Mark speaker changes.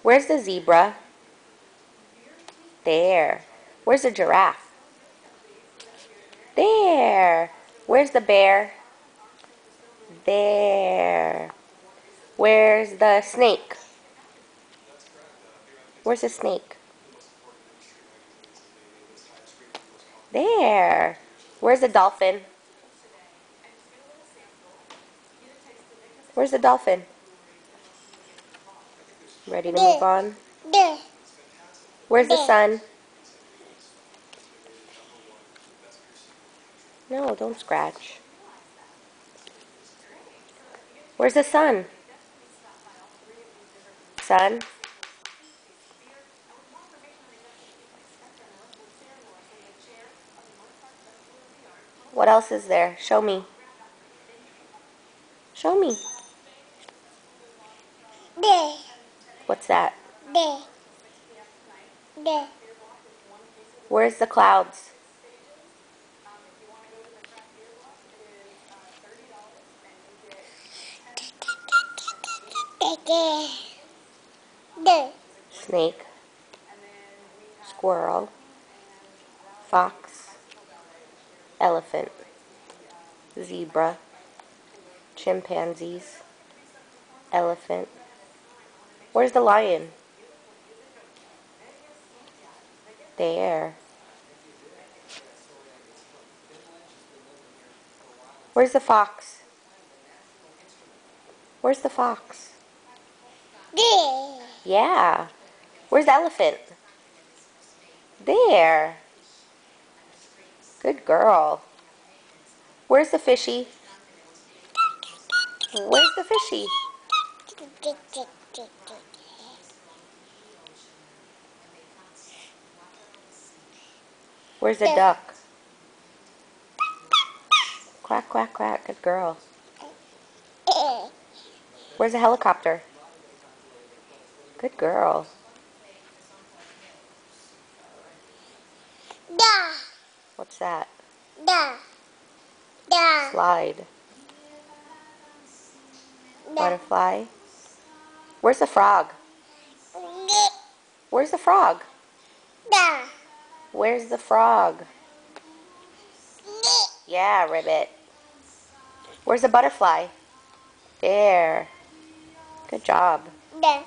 Speaker 1: Where's the zebra? There. Where's the giraffe? There. Where's the bear? There. Where's the snake? Where's the snake? There. Where's the dolphin? Where's the dolphin? Ready to move on?
Speaker 2: There.
Speaker 1: Where's the sun? No, don't scratch. Where's the sun? Sun? What else is there? Show me. Show me.
Speaker 2: There.
Speaker 1: What's that?
Speaker 2: There. There.
Speaker 1: Where's the clouds?
Speaker 2: There. There.
Speaker 1: Snake. Squirrel. Fox. Elephant. Zebra. Chimpanzees. Elephant. Where's the lion? There. Where's the fox? Where's the fox?
Speaker 2: There.
Speaker 1: Yeah. Where's the elephant? There. Good girl. Where's the fishy? Where's the fishy? Where's the duck? Quack, quack, quack. Good girl. Where's the helicopter? Good girl.
Speaker 2: Da.
Speaker 1: What's that?
Speaker 2: Da. Da.
Speaker 1: Slide.
Speaker 2: Da.
Speaker 1: Butterfly. Where's the frog? Where's the frog?
Speaker 2: Da.
Speaker 1: Where's the frog? Yeah, ribbit. Where's the butterfly? There. Good job.
Speaker 2: Da.